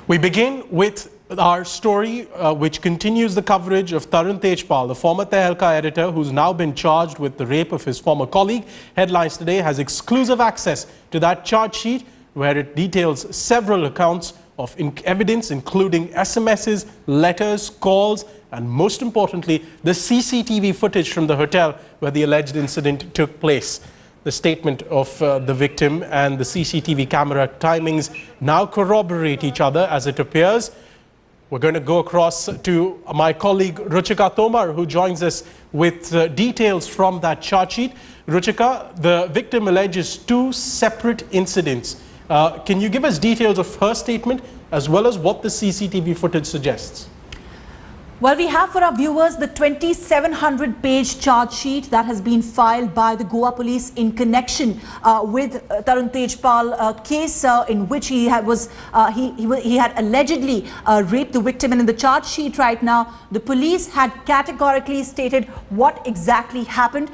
We begin with our story which continues the coverage of Tarun Tejpal, the former Tehelka editor who's now been charged with the rape of his former colleague. Headlines Today has exclusive access to that charge sheet where it details several accounts of evidence including SMSs, letters, calls and most importantly the CCTV footage from the hotel where the alleged incident took place. The statement of the victim and the CCTV camera timings now corroborate each other as it appears. We're going to go across to my colleague Ruchika Tomar, who joins us with details from that charge sheet. Ruchika, the victim alleges two separate incidents. Can you give us details of her statement as well as what the CCTV footage suggests? Well, we have for our viewers the 2,700-page charge sheet that has been filed by the Goa police in connection with Tarun Tejpal case in which he had allegedly raped the victim. And in the charge sheet right now, the police had categorically stated what exactly happened.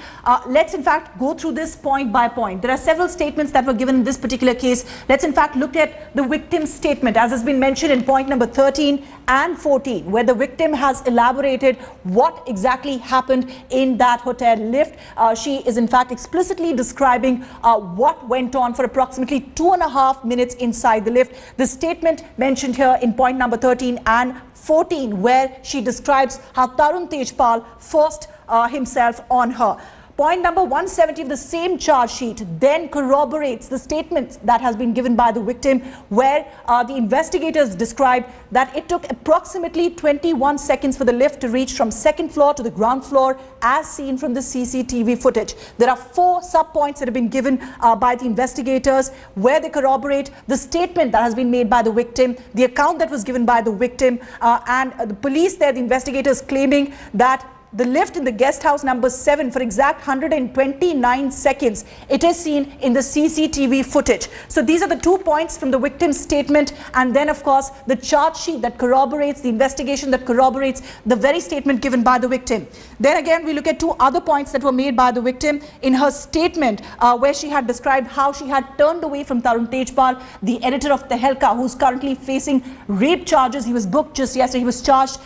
Let's in fact go through this point by point. There are several statements that were given in this particular case. Let's in fact look at the victim's statement as has been mentioned in point number 13 and 14, where the victim has elaborated what exactly happened in that hotel lift. She is in fact explicitly describing what went on for approximately 2.5 minutes inside the lift. The statement mentioned here in point number 13 and 14, where she describes how Tarun Tejpal forced himself on her. Point number 170 of the same charge sheet then corroborates the statement that has been given by the victim, where the investigators described that it took approximately 21 seconds for the lift to reach from second floor to the ground floor as seen from the CCTV footage. There are 4 sub-points that have been given by the investigators where they corroborate the statement that has been made by the victim, the account that was given by the victim, and the police there, the investigators claiming that the lift in the guest house number 7 for exact 129 seconds. It is seen in the CCTV footage. So these are the 2 points from the victim's statement, and then of course the charge sheet that corroborates the investigation, that corroborates the very statement given by the victim. Then again we look at 2 other points that were made by the victim in her statement where she had described how she had turned away from Tarun Tejpal, the editor of Tehelka, who's currently facing rape charges. He was booked just yesterday. He was charged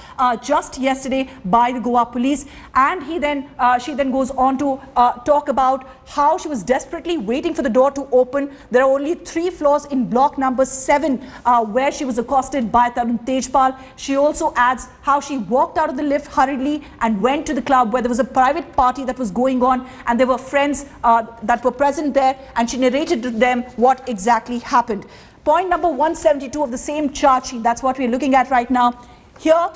just yesterday by the Goa police. And she then goes on to talk about how she was desperately waiting for the door to open. There are only 3 floors in block number 7 where she was accosted by Tarun Tejpal. She also adds how she walked out of the lift hurriedly and went to the club where there was a private party that was going on and there were friends that were present there, and she narrated to them what exactly happened. Point number 172 of the same charge sheet, that's what we're looking at right now. Here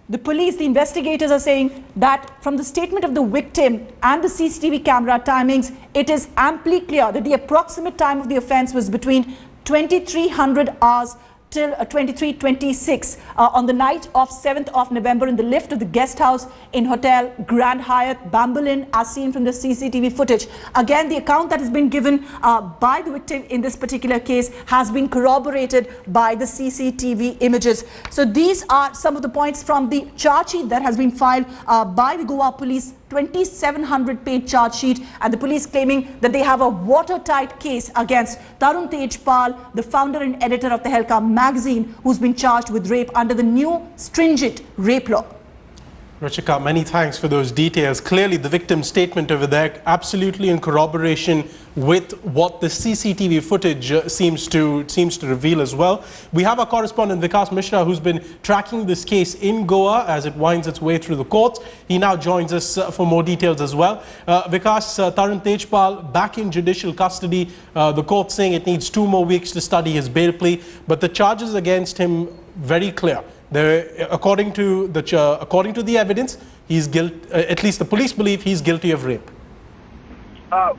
the police, the investigators are saying that from the statement of the victim and the CCTV camera timings, it is amply clear that the approximate time of the offense was between 2300 hours till 23:26 on the night of 7th of November in the lift of the guest house in Hotel Grand Hyatt, Bambalin, as seen from the CCTV footage. Again, the account that has been given by the victim in this particular case has been corroborated by the CCTV images. So these are some of the points from the charge sheet that has been filed by the Goa police, 2,700-page charge sheet, and the police claiming that they have a watertight case against Tarun Tejpal, the founder and editor of Tehelka magazine, who's been charged with rape under the new stringent rape law. Ruchika, many thanks for those details. Clearly, the victim's statement over there absolutely in corroboration with what the CCTV footage seems to reveal as well. We have our correspondent Vikas Mishra, who's been tracking this case in Goa as it winds its way through the courts. He now joins us for more details as well. Vikas, Tarun Tejpal back in judicial custody. The court saying it needs 2 more weeks to study his bail plea, but the charges against him very clear. According to the evidence, he's at least the police believe he's guilty of rape.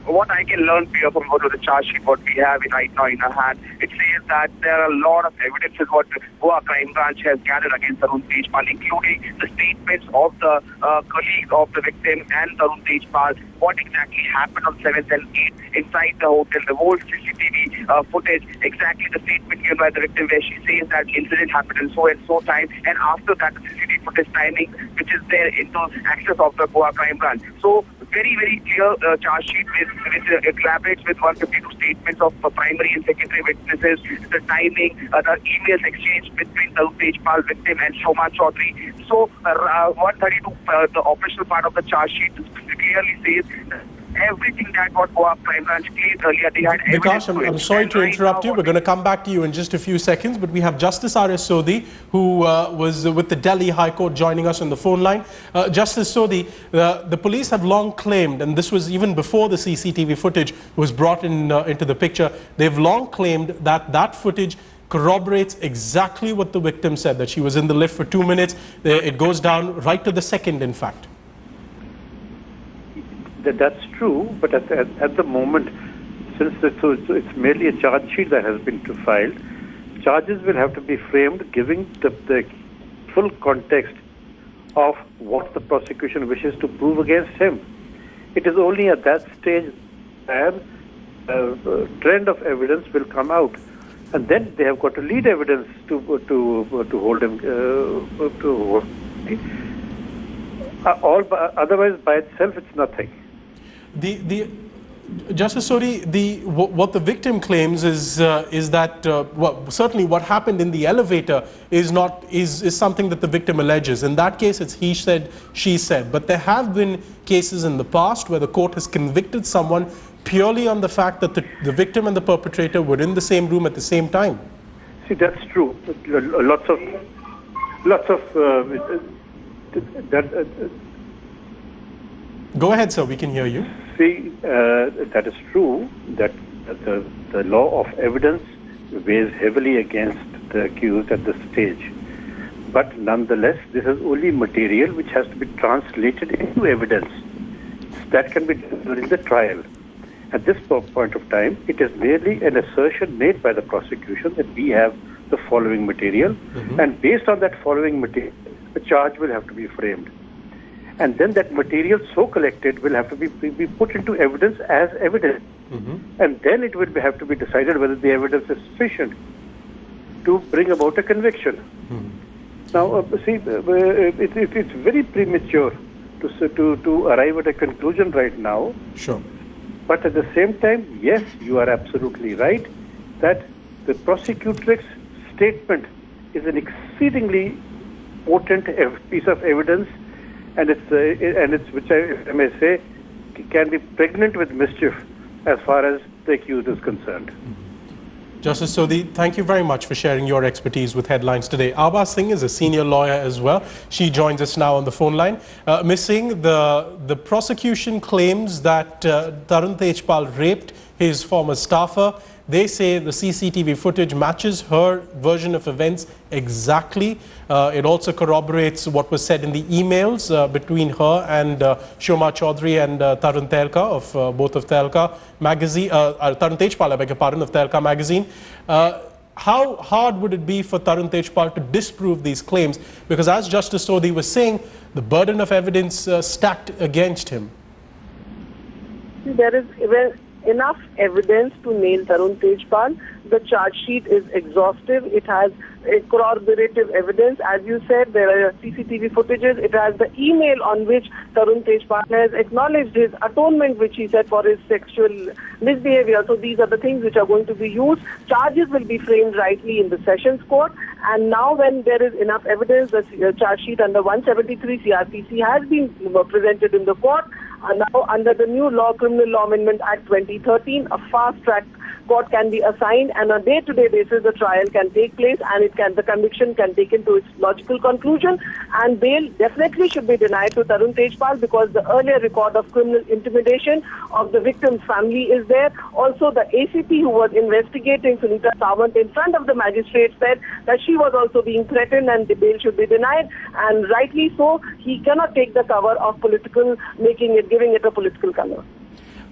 What I can learn here from what the charge sheet what we have right now in our hand, it says that there are a lot of evidences what Goa Crime Branch has gathered against Tarun Tejpal, including the statements of the colleagues of the victim and Tarun Tejpal, what exactly happened on 7th and 8th inside the hotel, the whole CCTV footage, exactly the statement given by the victim where she says that the incident happened in so and so time, and after that the CCTV footage timing which is there into access of the Goa Crime Branch. So very, very clear charge sheet which collaborates with 152 statements of primary and secondary witnesses, the timing, the emails exchanged between Tarun Tejpal, victim, and Shoma Chaudhary. So 132, the official part of the charge sheet clearly says everything that what Goa Crime Branch claimed earlier, they had evidence. Vikas, I'm sorry to interrupt you. We're going to come back to you in just a few seconds, but we have Justice R.S. Sodhi, who was with the Delhi High Court, joining us on the phone line. Justice Sodhi, the police have long claimed, and this was even before the CCTV footage was brought into the picture, they've long claimed that that footage corroborates exactly what the victim said, that she was in the lift for 2 minutes. It goes down right to the second, in fact. That's true, but at the moment, since it's merely a charge sheet that has been filed, charges will have to be framed giving the full context of what the prosecution wishes to prove against him. It is only at that stage that a trend of evidence will come out, and then they have got to lead evidence to hold him otherwise by itself it's nothing. Justice Sodhi, what the victim claims is that certainly what happened in the elevator is something that the victim alleges. In that case, it's he said, she said. But there have been cases in the past where the court has convicted someone purely on the fact that the victim and the perpetrator were in the same room at the same time. See, that's true. Lots of Go ahead, sir. We can hear you. See, that is true that the law of evidence weighs heavily against the accused at this stage. But nonetheless, this is only material which has to be translated into evidence. That can be done during the trial. At this point of time, it is merely an assertion made by the prosecution that we have the following material, and based on that following material, a charge will have to be framed. And then that material so collected will have to be put into evidence as evidence. And then it will have to be decided whether the evidence is sufficient to bring about a conviction. Now, see, it's very premature to arrive at a conclusion right now. Sure. But at the same time, yes, you are absolutely right that the prosecutrix statement is an exceedingly potent piece of evidence, and it's which I may say can be pregnant with mischief as far as the accused is concerned. Justice Sodhi, thank you very much for sharing your expertise with Headlines today. Aba Singh is a senior lawyer as well. She joins us now on the phone line. Ms. Singh, the prosecution claims that Tarun Tejpal raped his former staffer. They say the CCTV footage matches her version of events exactly. It also corroborates what was said in the emails between her and Shoma Chaudhary and Tarun Tehelka of both of Tehelka magazine, Tarun Tejpal, I beg your pardon, of Tehelka magazine. How hard would it be for Tarun Tejpal to disprove these claims? Because as Justice Sodhi was saying, the burden of evidence stacked against him. There is enough evidence to nail Tarun Tejpal. The charge sheet is exhaustive. It has corroborative evidence. As you said, there are CCTV footages. It has the email on which Tarun Tejpal has acknowledged his atonement, which he said for his sexual misbehavior. So these are the things which are going to be used. Charges will be framed rightly in the Sessions Court. And now when there is enough evidence, the charge sheet under 173 CRPC has been presented in the court. Now under the new law, Criminal Law Amendment Act 2013, a fast-track court can be assigned, and on a day-to-day basis the trial can take place, and the conviction can take into its logical conclusion, and bail definitely should be denied to Tarun Tejpal because the earlier record of criminal intimidation of the victim's family is there. Also, the ACP who was investigating Sunita Sawant in front of the magistrate said that she was also being threatened and the bail should be denied, and rightly so. He cannot take the cover of giving it a political color.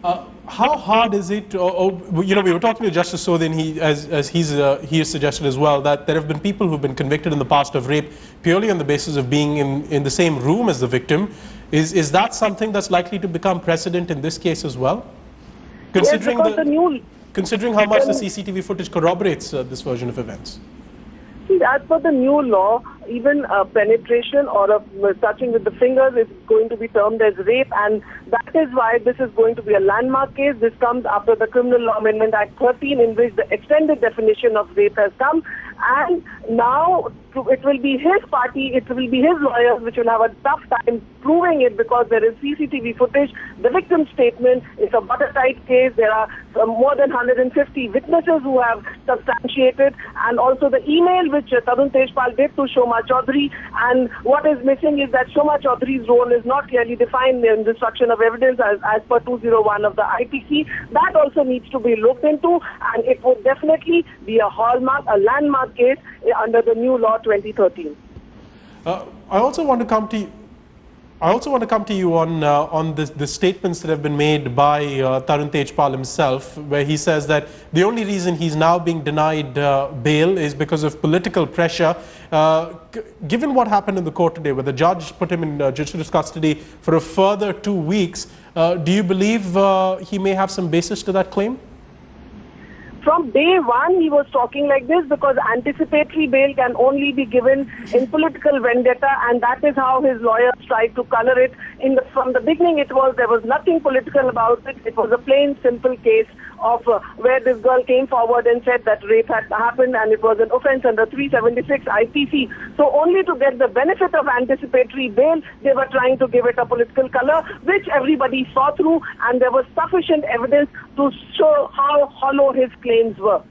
How hard is it, we were talking to Justice Sodhi, and he has suggested as well that there have been people who've been convicted in the past of rape purely on the basis of being in the same room as the victim. Is that something that's likely to become precedent in this case as well? Considering how much the CCTV footage corroborates this version of events. See, as per the new law, even penetration or touching with the fingers is going to be termed as rape, and that is why this is going to be a landmark case. This comes after the Criminal Law Amendment Act 13, in which the extended definition of rape has come, and now it will be his party, it will be his lawyers which will have a tough time proving it, because there is CCTV footage, the victim's statement. It's a watertight case. There are more than 150 witnesses who have substantiated, and also the email which Tarun Tejpal did to Shoma Chaudhary. And what is missing is that Shoma Chaudhary's role is not clearly defined in destruction of evidence as per 201 of the IPC. That also needs to be looked into, and it would definitely be a hallmark, a landmark case under the new law 2013. I also want to come to you on the statements that have been made by Tarun Tejpal himself, where he says that the only reason he's now being denied bail is because of political pressure. Given what happened in the court today, where the judge put him in judicial custody for a further 2 weeks, do you believe he may have some basis to that claim? From day one, he was talking like this, because anticipatory bail can only be given in political vendetta, and that is how his lawyers tried to color it. From the beginning, there was nothing political about it. It was a plain, simple case of where this girl came forward and said that rape had happened, and it was an offence under 376 IPC. So only to get the benefit of anticipatory bail, they were trying to give it a political color, which everybody saw through, and there was sufficient evidence to show how hollow his claims were.